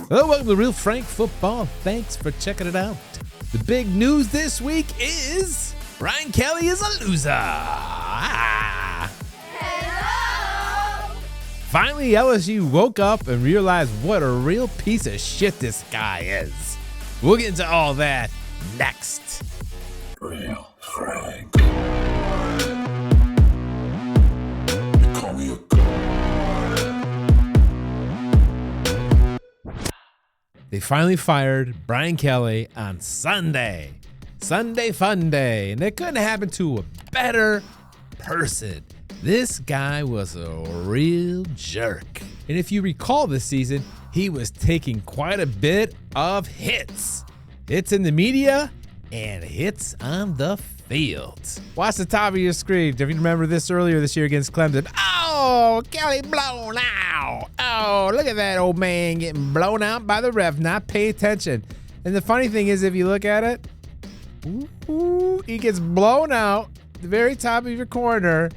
Hello, welcome to Real Frank Football. Thanks for checking it out. The big news this week is Brian Kelly is a loser. Hello! Finally, LSU woke up and realized what a real piece of shit this guy is. We'll get into all that next. Real Frank. You call me a They finally fired Brian Kelly on Sunday. Sunday fun day. And it couldn't happen to a better person. This guy was a real jerk. And if you recall this season, he was taking quite a bit of hits. Hits in the media and hits on the field. Watch the top of your screen. If you remember this earlier this year against Clemson. Oh, Kelly blown out. Oh, look at that old man getting blown out by the ref, not paying attention. And the funny thing is, if you look at it, he gets blown out at the very top of your corner,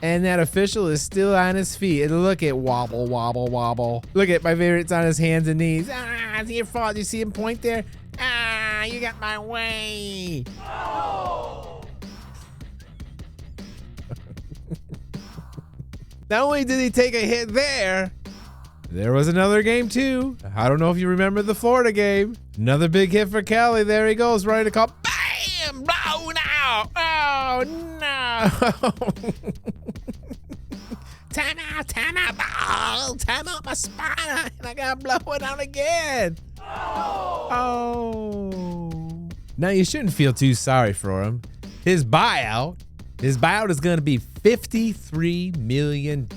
and that official is still on his feet. And look at wobble, wobble, wobble. Look at my favorite, it's on his hands and knees. Ah, it's your fault. You see him point there? Ah, you got my way. Oh. Not only did he take a hit there was another game too. I don't know if you remember the Florida game. Another big hit for Kelly. There he goes, ready to call. Bam! Blown out! Oh, no! Time out! Oh, time out my spine, and I got blown out again. Oh. Now you shouldn't feel too sorry for him. His buyout is going to be $53 million.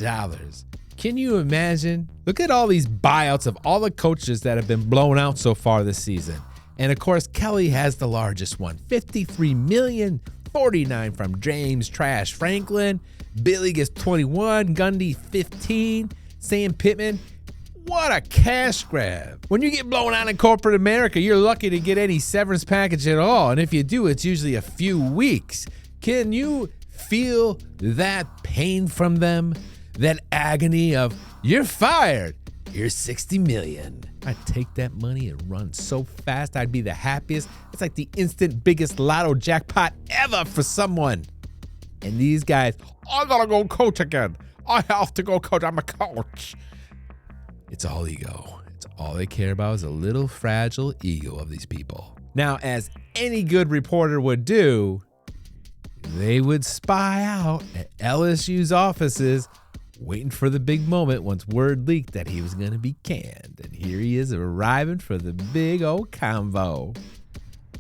Can you imagine? Look at all these buyouts of all the coaches that have been blown out so far this season. And of course, Kelly has the largest one, $53 million, 49 from James Trash Franklin. Billy gets 21, Gundy 15, Sam Pittman. What a cash grab. When you get blown out in corporate America, you're lucky to get any severance package at all. And if you do, it's usually a few weeks. Can you feel that pain from them? That agony of, you're fired, here's $60 million. I'd take that money and run so fast, I'd be the happiest. It's like the instant biggest lotto jackpot ever for someone. And these guys, I gotta go coach again. I have to go coach, I'm a coach. It's all ego. It's all they care about is a little fragile ego of these people. Now, as any good reporter would do, they would spy out at LSU's offices, waiting for the big moment once word leaked that he was going to be canned. And here he is arriving for the big old convo.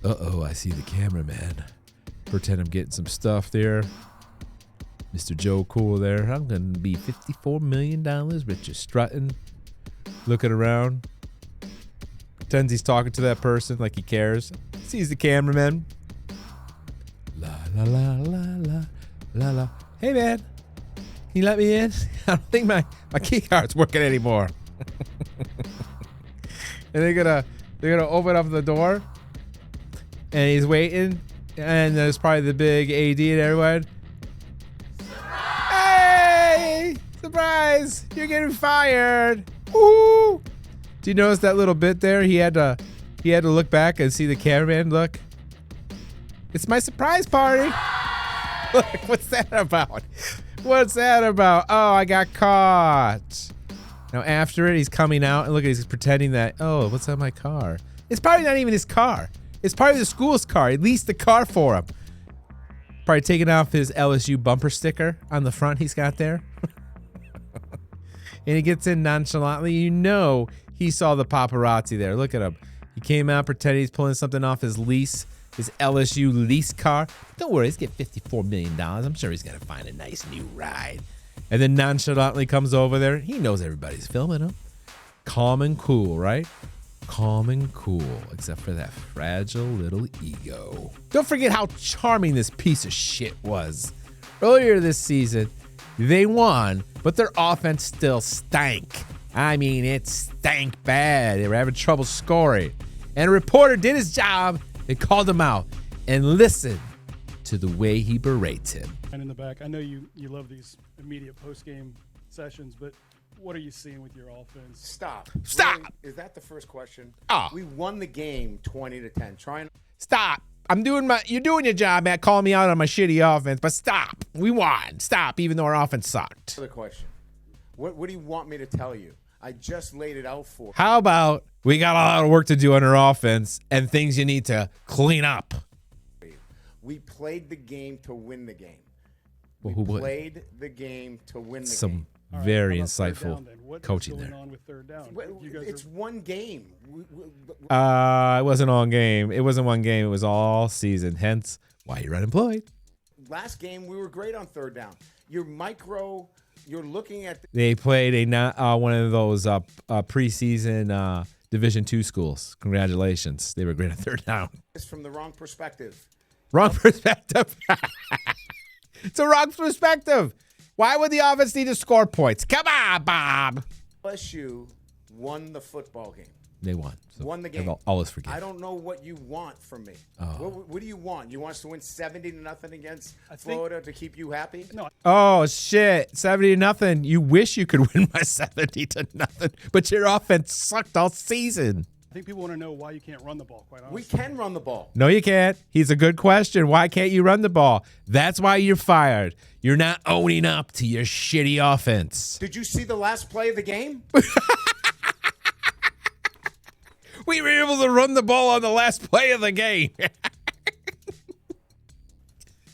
Uh-oh, I see the cameraman. Pretend I'm getting some stuff there. Mr. Joe Cool there. I'm going to be $54 million rich, strutting, looking around. Pretends he's talking to that person like he cares. Sees the cameraman. La, la, la, la, la, la, la. Hey, man. Can you let me in? I don't think my key card's working anymore. And they're gonna open up the door, and he's waiting, and there's probably the big AD and everyone. Surprise! Hey! Surprise! You're getting fired! Woo! Do you notice that little bit there? He had to look back and see the cameraman look. It's my surprise party. Look, what's that about? What's that about? Oh, I got caught. Now after it, he's coming out and look at he's pretending that, oh, what's on my car? It's probably not even his car. It's probably the school's car. He leased the car for him. Probably taking off his LSU bumper sticker on the front he's got there. And he gets in nonchalantly. You know he saw the paparazzi there. Look at him. He came out pretending he's pulling something off his lease. His LSU lease car. Don't worry, he's getting $54 million. I'm sure he's going to find a nice new ride. And then nonchalantly comes over there. He knows everybody's filming him. Calm and cool, right? Calm and cool, except for that fragile little ego. Don't forget how charming this piece of shit was. Earlier this season, they won, but their offense still stank. I mean, it stank bad. They were having trouble scoring. And a reporter did his job. They called him out and listened to the way he berates him. And in the back, I know you love these immediate post-game sessions, but What are you seeing with your offense? Stop. Stop. Really? Is that the first question? Oh. We won the game 20-10. Stop. You're doing your job, Matt, calling me out on my shitty offense, but stop. We won. Stop, even though our offense sucked. Another question. What do you want me to tell you? I just laid it out for you. How about we got a lot of work to do on our offense and things you need to clean up? We played the game to win the game. Well, We who would? played the game to win the game. Some All right, very how about third insightful down, then? What coaching is going there. on with third down? Well, You guys it's one game. It wasn't all game. It wasn't one game. It was all season. Hence, why you're unemployed. Last game, we were great on third down. You're looking at They played one of those preseason Division II schools. Congratulations. They were great on third down. this from the wrong perspective. Wrong perspective. It's a wrong perspective. Why would the offense need to score points? Come on, Bob. LSU won the football game. They won. So Won the game. they'll always forget. I don't know what you want from me. What do you want? You want us to win 70-0 against Florida to keep you happy? No, Oh, shit. 70-0. You wish you could win by 70-0, but your offense sucked all season. I think people want to know why you can't run the ball, quite We honestly. can run the ball. No, you can't. He's a good question. Why can't you run the ball? That's why you're fired. You're not owning up to your shitty offense. Did you see the last play of the game? We were able to run the ball on the last play of the game.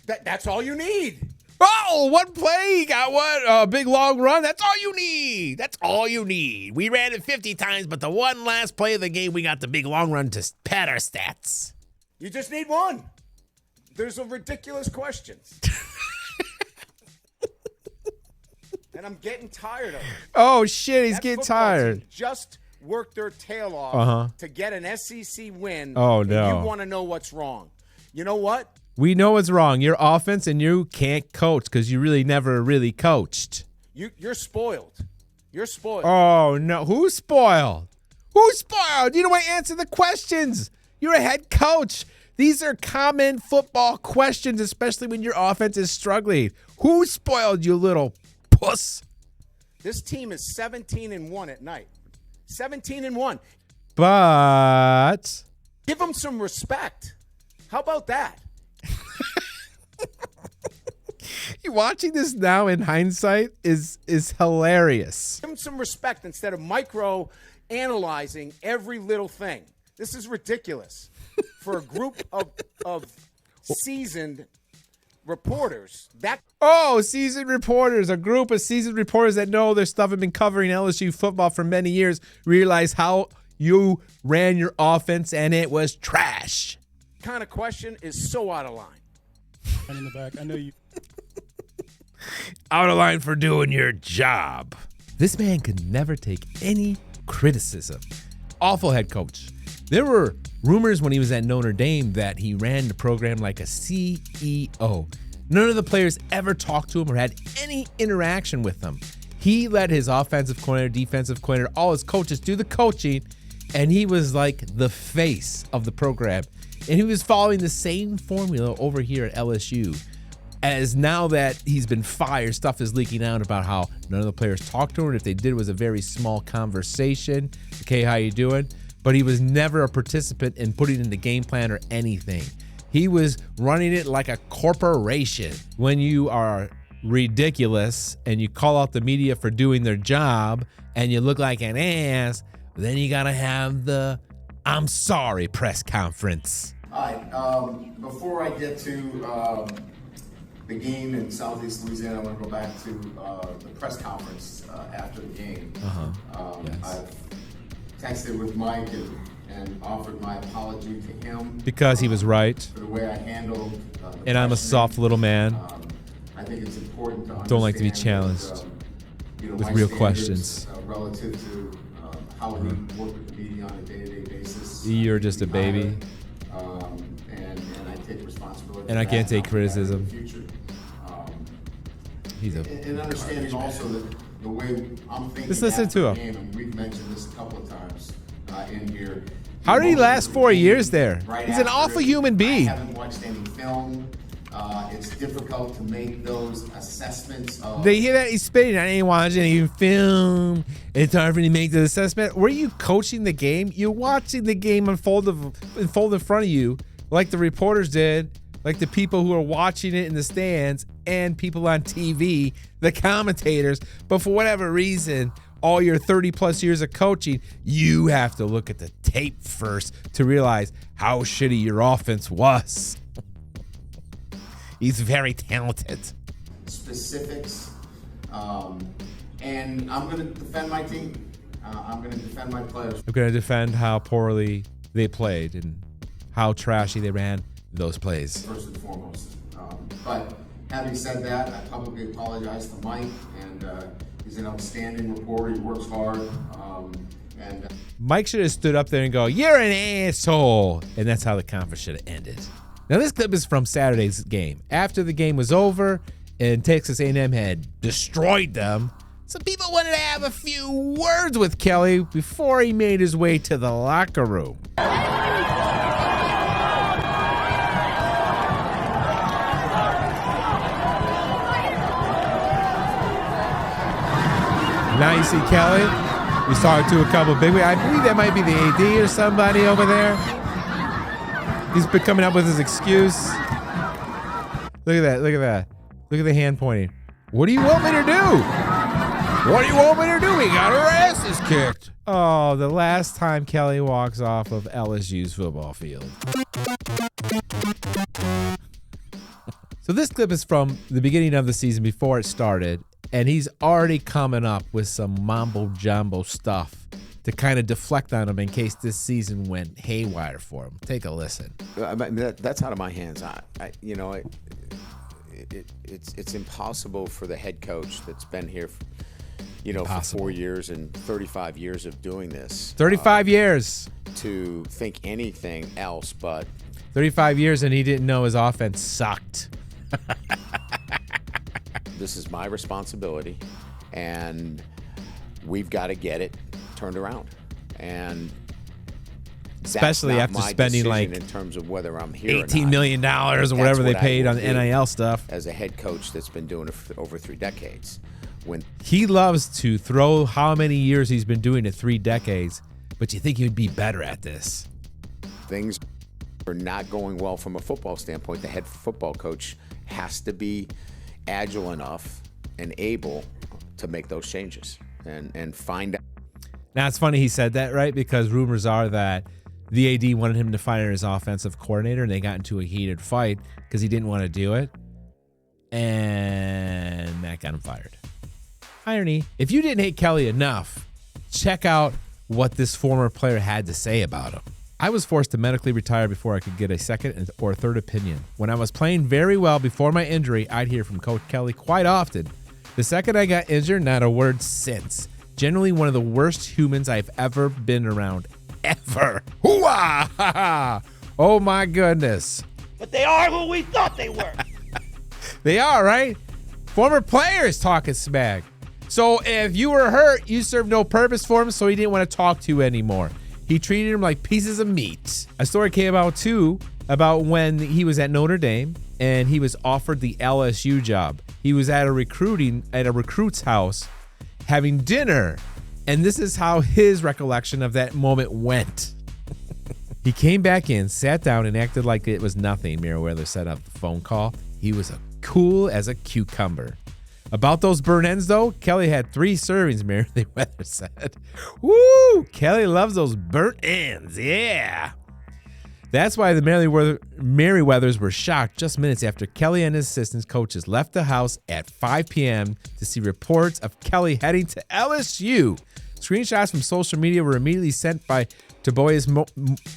That's all you need. Oh, one play. He got one. A big long run. That's all you need. That's all you need. We ran it 50 times, but the one last play of the game, we got the big long run to pad our stats. You just need one. There's a ridiculous questions. And I'm getting tired of it. Oh, shit. He's That getting football tired. team just worked their tail off to get an SEC win. Oh, and no. you want to know what's wrong. You know what? We know what's wrong. Your offense, and you can't coach because you really never really coached. You're spoiled. You're spoiled. Oh, no. Who's spoiled? Who's spoiled? You don't want to answer the questions. You're a head coach. These are common football questions, especially when your offense is struggling. Who spoiled you, little puss? This team is 17-1 at night. 17-1. But Give them some respect. How about that? watching this now in hindsight is hilarious. Give them some respect instead of micro analyzing every little thing. This is ridiculous for a group of seasoned reporters. Seasoned reporters, a group of seasoned reporters that know their stuff, have been covering LSU football for many years, realize how you ran your offense and it was trash. Kind of question is so out of line. And in the back, I know you. Out of line for doing your job. This man could never take any criticism. Awful head coach. There were rumors when he was at Notre Dame that he ran the program like a CEO. None of the players ever talked to him or had any interaction with him. He let his offensive coordinator, defensive coordinator, all his coaches do the coaching, and he was like the face of the program. And he was following the same formula over here at LSU. As now that he's been fired, stuff is leaking out about how none of the players talked to him. And if they did, it was a very small conversation. Okay, how you doing? But he was never a participant in putting in the game plan or anything. He was running it like a corporation. When you are ridiculous and you call out the media for doing their job and you look like an ass, then you gotta have the I'm sorry press conference. All right, before I get to the game in Southeast Louisiana, I want to go back to the press conference after the game. Yes. I've texted with Mike and offered my apology to him. Because he was right. For the way I handled the And I'm a questioning. soft little man. I think it's important to Don't like to be understand challenged that, with my real standards, questions. Relative to how we work with the media on a day-to-day basis. You're just a baby. And I take responsibility. And for I can't that, take criticism. in the future. He's a And understanding also that the way I'm thinking. Just listen after to the him. game, and we've mentioned this a couple of times in here. How did he last 4 years there? Right He's an after awful it, human being. I haven't watched any film. It's difficult to make those assessments of. They hear that he's spitting. I ain't watching any film. It's hard for me to make the assessment. Were you coaching the game? You're watching the game unfold in front of you, like the reporters did, like the people who are watching it in the stands, and people on TV, the commentators. But for whatever reason, all your 30-plus years of coaching, you have to look at the tape first to realize how shitty your offense was. He's very talented. Specifics, and I'm going to defend my team. I'm going to defend my players. I'm going to defend how poorly they played and how trashy they ran those plays. First and foremost. But having said that, I publicly apologize to Mike, and he's an outstanding reporter. He works hard. Mike should have stood up there and go, "You're an asshole," and that's how the conference should have ended. Now, this clip is from Saturday's game. After the game was over and Texas A&M had destroyed them, some people wanted to have a few words with Kelly before he made his way to the locker room. Now you see Kelly. He's talking to a couple of big wigs. I believe that might be the AD or somebody over there. He's been coming up with his excuse. Look at that. Look at that. Look at the hand pointing. What do you want me to do? What do you want me to do? We got our asses kicked. Oh, the last time Kelly walks off of LSU's football field. So this clip is from the beginning of the season before it started, and he's already coming up with some mambo-jumbo stuff to kind of deflect on him in case this season went haywire for him. Take a listen. I mean, that's out of my hands. It's impossible for the head coach that's been here, for 4 years and 35 years of doing this. 35 years. To think anything else but 35 years, and he didn't know his offense sucked. This is my responsibility, and we've got to get it turned around. And especially after spending like in terms of whether I'm here $18 million or whatever they paid on NIL stuff. As a head coach that's been doing it for over 3 decades, when he loves to throw how many years he's been doing it, 3 decades, but you think he would be better at this. Things are not going well from a football standpoint, the head football coach has to be agile enough and able to make those changes and find out. Now, it's funny he said that, right? Because rumors are that the AD wanted him to fire his offensive coordinator, and they got into a heated fight because he didn't want to do it. And that got him fired. Irony. If you didn't hate Kelly enough, check out what this former player had to say about him. I was forced to medically retire before I could get a second or third opinion. When I was playing very well before my injury, I'd hear from Coach Kelly quite often. The second I got injured, not a word since. Generally one of the worst humans I've ever been around. Ever. Hoo-ah! Oh my goodness. But they are who we thought they were. They are, right? Former players talking smack. So if you were hurt, you served no purpose for him, so he didn't want to talk to you anymore. He treated him like pieces of meat. A story came out too about when he was at Notre Dame and he was offered the LSU job. He was at a recruit's house having dinner, and this is how his recollection of that moment went. He came back in, sat down, and acted like it was nothing. Merriweather set up the phone call. He was cool as a cucumber. About those burnt ends, though, Kelly had 3 servings, Merriweather said. Woo! Kelly loves those burnt ends, yeah. That's why the Merriweathers were shocked just minutes after Kelly and his assistant coaches left the house at 5 p.m. to see reports of Kelly heading to LSU. Screenshots from social media were immediately sent by Tobias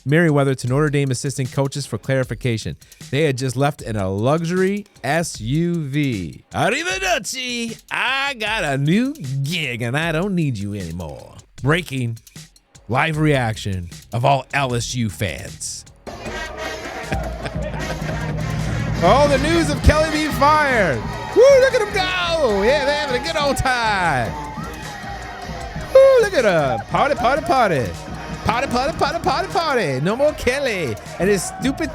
Merriweather to Notre Dame assistant coaches for clarification. They had just left in a luxury SUV. Arrivederci! I got a new gig and I don't need you anymore. Breaking live reaction of all LSU fans. Oh, the news of Kelly being fired. Woo, look at him go. Yeah, they're having a good old time. Woo, look at him. Party, party, party. Party, party, party, party, party. No more Kelly and his stupid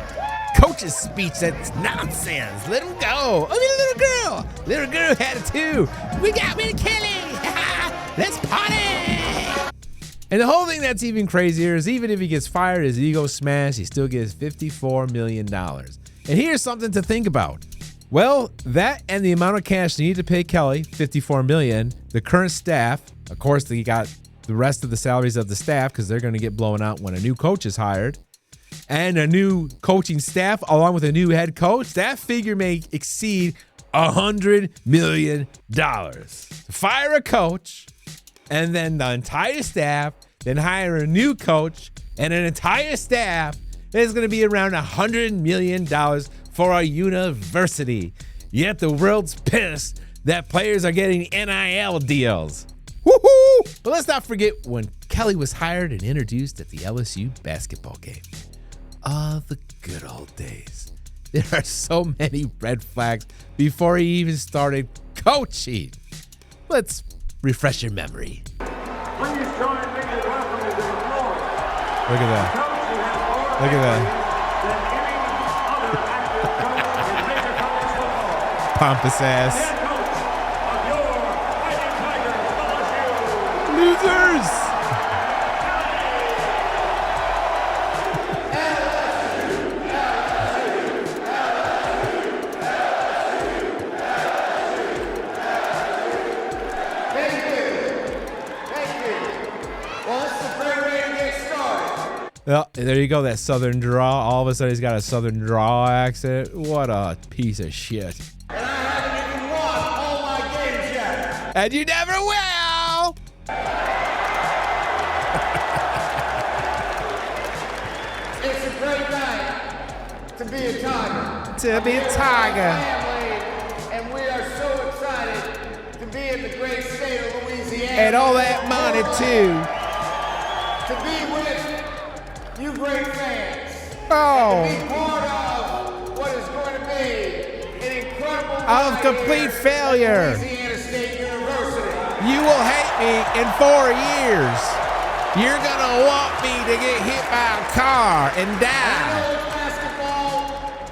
coaching coach's speech that's nonsense. Let him go. Oh, little girl had it too. We got rid of Kelly. Let's party. And the whole thing that's even crazier is even if he gets fired, his ego smashed, he still gets $54 million. And here's something to think about. Well, that and the amount of cash they need to pay Kelly, $54 million, the current staff, of course, they got the rest of the salaries of the staff because they're going to get blown out when a new coach is hired, and a new coaching staff along with a new head coach, that figure may exceed $100 million. To fire a coach, and then the entire staff, then hire a new coach, and an entire staff, is going to be around $100 million for a university. Yet the world's pissed that players are getting NIL deals. Woohoo! But let's not forget when Kelly was hired and introduced at the LSU basketball game. Oh, the good old days. There are so many red flags before he even started coaching. Let's refresh your memory. Please join me in welcoming to the floor. Look at that. Look at that. Pompous ass. Losers! Well, there you go, that southern draw. All of a sudden he's got a southern draw accent. What a piece of shit. And I haven't even won all my games yet. And you never will! It's a great night to be a Tiger. To be a Tiger. Family, and we are so excited to be in the great state of Louisiana. And all that money too. To be with you great fans. Oh. To be part of what is going to be an incredible Of ride complete here failure. at Louisiana State University. You will hate me in 4 years. You're gonna want me to get hit by a car and I die. know it's basketball,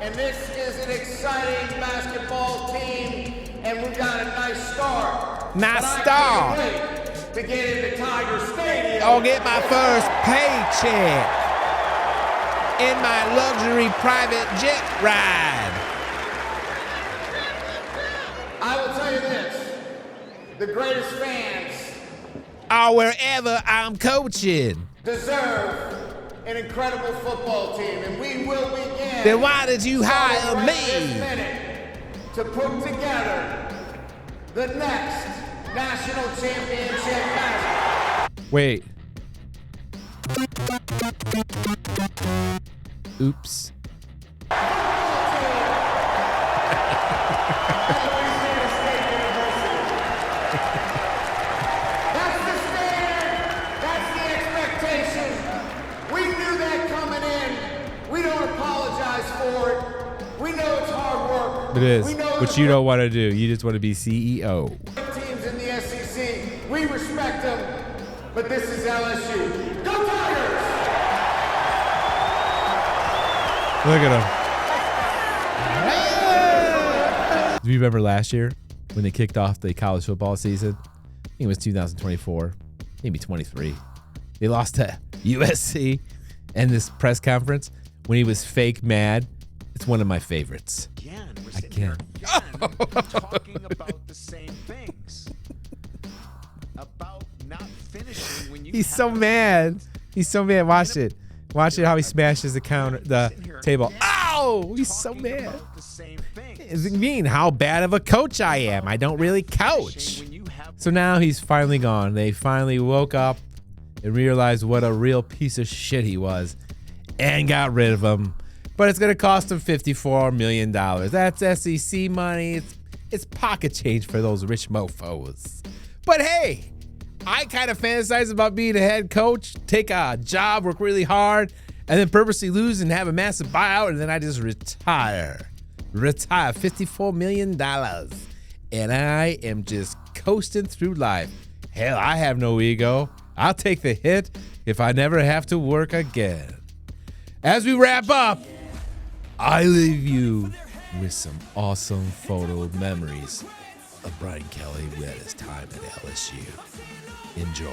and this is an exciting basketball team, and we've got a nice start. Nice But start. I can't wait to get into Tiger Stadium. I'll get my first paycheck in my luxury private jet ride. I will tell you this: the greatest fans Or wherever I'm coaching. deserve an incredible football team, and we will begin. Then why did you hire starting right this me? minute to put together the next national championship match? Wait. Oops. That's the standard. That's the expectation. We knew that coming in. We don't apologize for it. We know it's hard work. It is. We know But the you don't want to do. You just want to be CEO. teams in the SEC. We respect them, but this is LSU. Go Tigers! Look at him. Do you remember last year when they kicked off the college football season? I think it was 2024, maybe 23. They lost to USC, and this press conference when he was fake mad. It's one of my favorites. Again, we're sitting here again talking about the same things. About not finishing when you He's have so a- Mad. He's so mad. Watch it. Watch it how he smashes the table. Ow! He's so talking mad. about the same things. Does it mean how bad of a coach I am? I don't really coach. When you have So now he's finally gone. They finally woke up and realized what a real piece of shit he was and got rid of him. But it's going to cost him $54 million. That's SEC money. It's pocket change for those rich mofos. But hey, I kind of fantasize about being a head coach, take a job, work really hard, and then purposely lose and have a massive buyout, and then I just retire. Retire $54 million. And I am just coasting through life. Hell, I have no ego. I'll take the hit if I never have to work again. As we wrap up, I leave you with some awesome photo memories of Brian Kelly at his time at LSU. Enjoy.